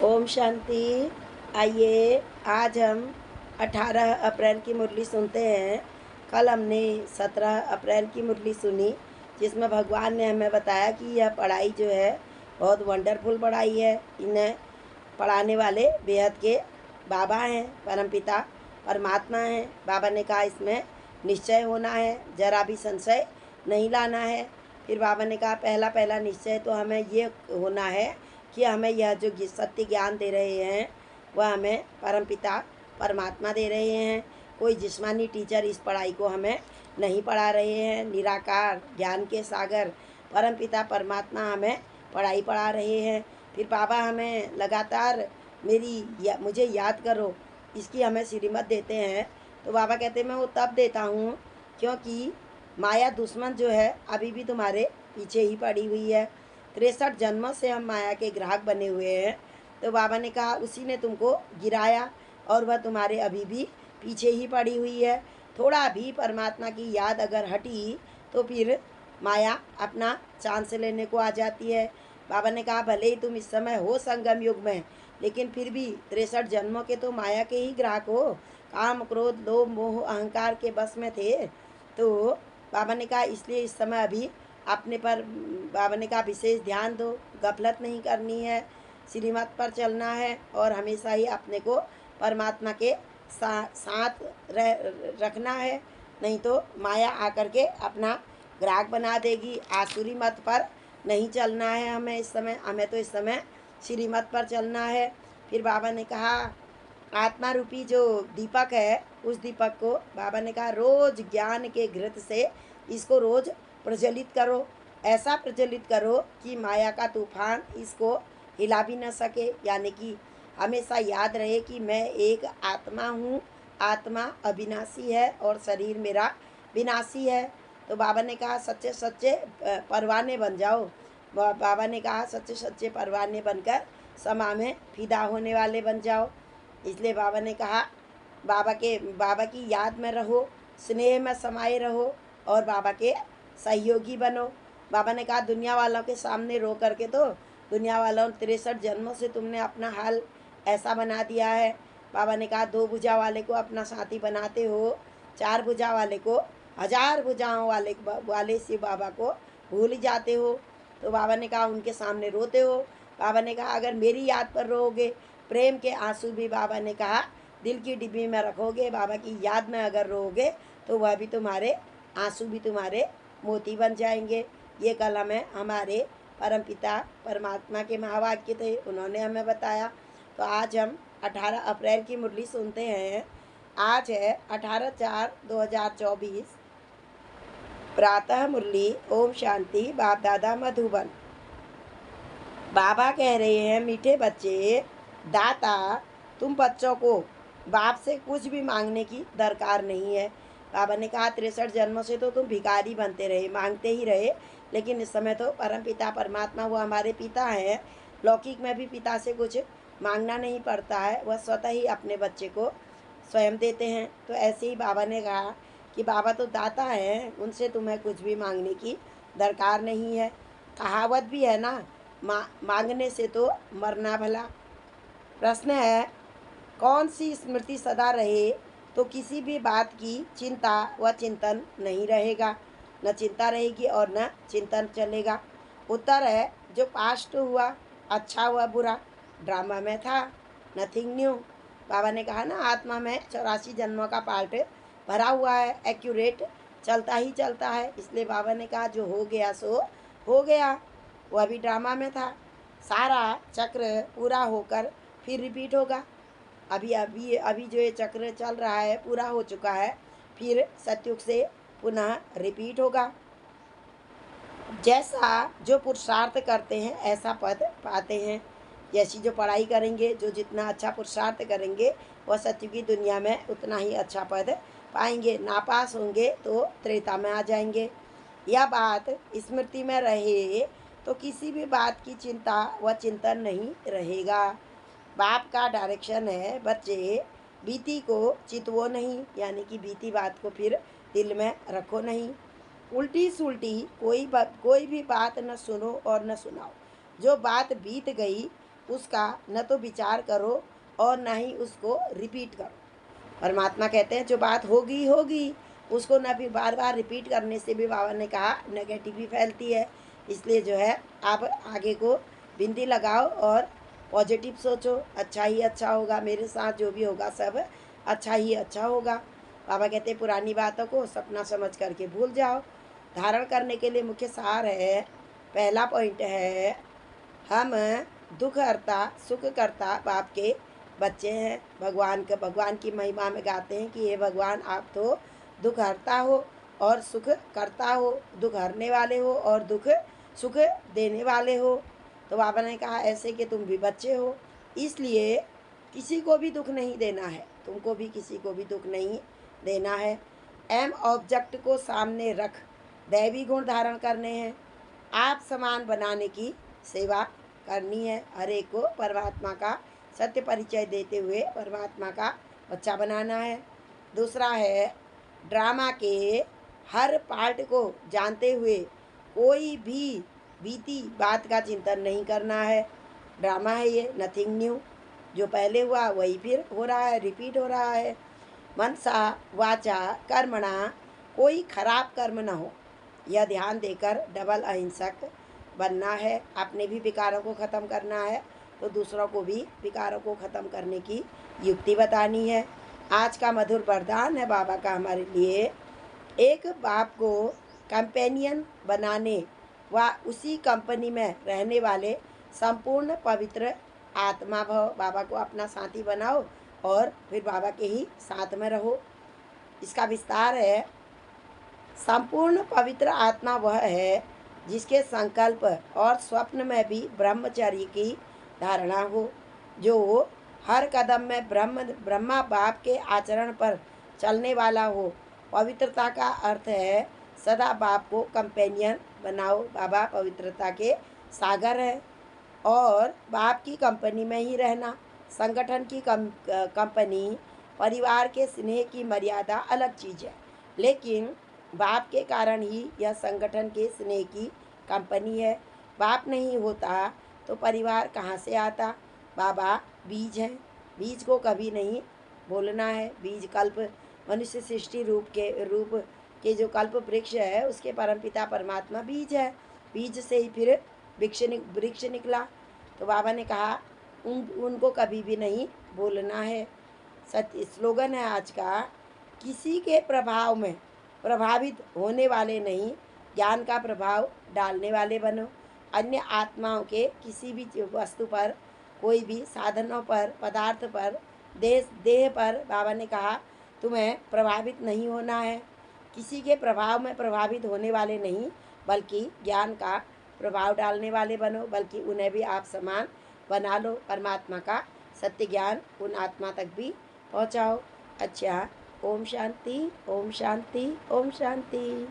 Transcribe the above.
ओम शांति। आइए आज हम 18 अप्रैल की मुरली सुनते हैं। कल हमने 17 अप्रैल की मुरली सुनी, जिसमें भगवान ने हमें बताया कि यह पढ़ाई जो है बहुत वंडरफुल पढ़ाई है। इन्हें पढ़ाने वाले बेहद के बाबा हैं, परमपिता परमात्मा हैं। बाबा ने कहा इसमें निश्चय होना है, जरा भी संशय नहीं लाना है। फिर बाबा ने कहा पहला पहला निश्चय तो हमें ये होना है कि हमें यह जो सत्य ज्ञान दे रहे हैं वह हमें परमपिता परमात्मा दे रहे हैं। कोई जिस्मानी टीचर इस पढ़ाई को हमें नहीं पढ़ा रहे हैं। निराकार ज्ञान के सागर परमपिता परमात्मा हमें पढ़ाई पढ़ा रहे हैं। फिर बाबा हमें लगातार मुझे याद करो, इसकी हमें श्रीमत देते हैं। तो बाबा कहते हैं मैं वो तब देता हूँ क्योंकि माया दुश्मन जो है अभी भी तुम्हारे पीछे ही पड़ी हुई है। 63 जन्मों से हम माया के ग्राहक बने हुए हैं। तो बाबा ने कहा उसी ने तुमको गिराया और वह तुम्हारे अभी भी पीछे ही पड़ी हुई है। थोड़ा भी परमात्मा की याद अगर हटी तो फिर माया अपना चांस लेने को आ जाती है। बाबा ने कहा भले ही तुम इस समय हो संगम युग में, लेकिन फिर भी 63 जन्मों के तो माया के ही ग्राहक हो। काम क्रोध लोभ मोह अहंकार के बस में थे। तो बाबा ने कहा इसलिए इस समय अभी अपने पर बाबा ने कहा विशेष ध्यान दो, गफलत नहीं करनी है, श्रीमत पर चलना है और हमेशा ही अपने को परमात्मा के साथ रखना है। नहीं तो माया आकर के अपना ग्राहक बना देगी। आसुरी मत पर नहीं चलना है हमें तो इस समय श्रीमत पर चलना है। फिर बाबा ने कहा आत्मा रूपी जो दीपक है उस दीपक को बाबा ने कहा रोज ज्ञान के घृत से इसको रोज प्रज्वलित करो। ऐसा प्रज्वलित करो कि माया का तूफान इसको हिला भी न सके। यानी कि हमेशा याद रहे कि मैं एक आत्मा हूँ, आत्मा अविनाशी है और शरीर मेरा विनाशी है। तो बाबा ने कहा सच्चे सच्चे परवाने बन जाओ। बाबा ने कहा सच्चे सच्चे परवाने बनकर समा में फिदा होने वाले बन जाओ। इसलिए बाबा ने कहा बाबा की याद में रहो, स्नेह में समाये रहो और बाबा के सहयोगी बनो। बाबा ने कहा दुनिया वालों के सामने रो करके तो दुनिया वालों 63 जन्मों से तुमने अपना हाल ऐसा बना दिया है। बाबा ने कहा 2 भुजा वाले को अपना साथी बनाते हो, 4 भुजा वाले को 1000 भुजाओं वाले शिव बाबा को भूल जाते हो। तो बाबा ने कहा उनके सामने रोते हो। बाबा ने कहा अगर मेरी याद पर रोओगे, प्रेम के आंसू भी बाबा ने कहा दिल की डिब्बी में रखोगे, बाबा की याद में अगर रोओगे तो वह भी तुम्हारे आंसू भी तुम्हारे मोती बन जाएंगे। ये कल हमें हमारे परमपिता परमात्मा के महावाक्य थे, उन्होंने हमें बताया। तो आज हम 18 अप्रैल की मुरली सुनते हैं। आज है 18/4/2024 प्रातः मुरली। ओम शांति। बाप दादा मधुबन। बाबा कह रहे हैं मीठे बच्चे, दाता तुम बच्चों को बाप से कुछ भी मांगने की दरकार नहीं है। बाबा ने कहा 63 जन्मों से तो तुम भिखारी बनते रहे, मांगते ही रहे, लेकिन इस समय तो परम पिता परमात्मा वो हमारे पिता हैं। लौकिक में भी पिता से कुछ मांगना नहीं पड़ता है, वह स्वतः ही अपने बच्चे को स्वयं देते हैं। तो ऐसे ही बाबा ने कहा कि बाबा तो दाता हैं, उनसे तुम्हें कुछ भी मांगने की दरकार नहीं है। कहावत भी है ना, मांगने से तो मरना भला। प्रश्न है कौन सी स्मृति सदा रहे तो किसी भी बात की चिंता व चिंतन नहीं रहेगा, न चिंता रहेगी और न चिंतन चलेगा। उत्तर है जो पास्ट हुआ, अच्छा हुआ बुरा, ड्रामा में था, नथिंग न्यू। बाबा ने कहा ना आत्मा में 84 जन्मों का पार्ट भरा हुआ है, एक्यूरेट चलता ही चलता है। इसलिए बाबा ने कहा जो हो गया सो हो गया, वो अभी ड्रामा में था। सारा चक्र पूरा होकर फिर रिपीट होगा। अभी अभी अभी जो ये चक्र चल रहा है पूरा हो चुका है, फिर सतयुग से पुनः रिपीट होगा। जैसा जो पुरुषार्थ करते हैं ऐसा पद पाते हैं। जैसी जो पढ़ाई करेंगे, जो जितना अच्छा पुरुषार्थ करेंगे वह सतयुग की दुनिया में उतना ही अच्छा पद पाएंगे। नापास होंगे तो त्रेता में आ जाएंगे। यह बात स्मृति में रहे तो किसी भी बात की चिंता व चिंतन नहीं रहेगा। बाप का डायरेक्शन है बच्चे बीती को चितवो नहीं, यानी कि बीती बात को फिर दिल में रखो नहीं। उल्टी सुल्टी कोई भी बात न सुनो और न सुनाओ। जो बात बीत गई उसका न तो विचार करो और ना ही उसको रिपीट करो। परमात्मा कहते हैं जो बात होगी होगी, उसको ना फिर बार बार रिपीट करने से भी बाबा ने कहा नेगेटिव फैलती है। इसलिए जो है आप आगे को बिंदी लगाओ और पॉजिटिव सोचो, अच्छा ही अच्छा होगा, मेरे साथ जो भी होगा सब अच्छा ही अच्छा होगा। बाबा कहते हैं पुरानी बातों को सपना समझ करके भूल जाओ। धारण करने के लिए मुख्य सार है, पहला पॉइंट है हम दुख हरता सुख करता बाप के बच्चे हैं। भगवान की महिमा में गाते हैं कि हे भगवान आप तो दुख हरता हो और सुख करता हो, दुख हरने वाले हो और दुख सुख देने वाले हो। तो बाबा ने कहा ऐसे कि तुम भी बच्चे हो, इसलिए किसी को भी दुख नहीं देना है, तुमको भी किसी को भी दुख नहीं देना है। एम ऑब्जेक्ट को सामने रख दैवी गुण धारण करने हैं, आप समान बनाने की सेवा करनी है। हर एक को परमात्मा का सत्य परिचय देते हुए परमात्मा का बच्चा बनाना है। दूसरा है ड्रामा के हर पार्ट को जानते हुए कोई भी बीती बात का चिंतन नहीं करना है। ड्रामा है ये, नथिंग न्यू, जो पहले हुआ वही फिर हो रहा है, रिपीट हो रहा है। मनसा वाचा कर्मणा कोई खराब कर्म न हो, यह ध्यान देकर डबल अहिंसक बनना है। अपने भी विकारों को ख़त्म करना है तो दूसरों को भी विकारों को ख़त्म करने की युक्ति बतानी है। आज का मधुर वरदान है बाबा का हमारे लिए, एक बाप को कंपेनियन बनाने व उसी कंपनी में रहने वाले संपूर्ण पवित्र आत्मा भव। बाबा को अपना साथी बनाओ और फिर बाबा के ही साथ में रहो। इसका विस्तार है, संपूर्ण पवित्र आत्मा वह है जिसके संकल्प और स्वप्न में भी ब्रह्मचर्य की धारणा हो, जो हर कदम में ब्रह्मा बाप के आचरण पर चलने वाला हो। पवित्रता का अर्थ है सदा बाप को कंपेनियन बनाओ। बाबा पवित्रता के सागर है और बाप की कंपनी में ही रहना। संगठन की कंपनी, परिवार के स्नेह की मर्यादा अलग चीज़ है, लेकिन बाप के कारण ही यह संगठन के स्नेह की कंपनी है। बाप नहीं होता तो परिवार कहाँ से आता। बाबा बीज हैं, बीज को कभी नहीं भूलना है। बीज कल्प मनुष्य सृष्टि रूप के जो कल्प वृक्ष है उसके परमपिता परमात्मा बीज है, बीज से ही फिर वृक्ष निकला। तो बाबा ने कहा उनको कभी भी नहीं भूलना है। सत्य स्लोगन है आज का, किसी के प्रभाव में प्रभावित होने वाले नहीं, ज्ञान का प्रभाव डालने वाले बनो। अन्य आत्माओं के किसी भी वस्तु पर, कोई भी साधनों पर, पदार्थ पर, देह पर बाबा ने कहा तुम्हें प्रभावित नहीं होना है। किसी के प्रभाव में प्रभावित होने वाले नहीं, बल्कि ज्ञान का प्रभाव डालने वाले बनो, बल्कि उन्हें भी आप समान बना लो। परमात्मा का सत्य ज्ञान उन आत्मा तक भी पहुँचाओ। अच्छा, ओम शांति, ओम शांति, ओम शांति।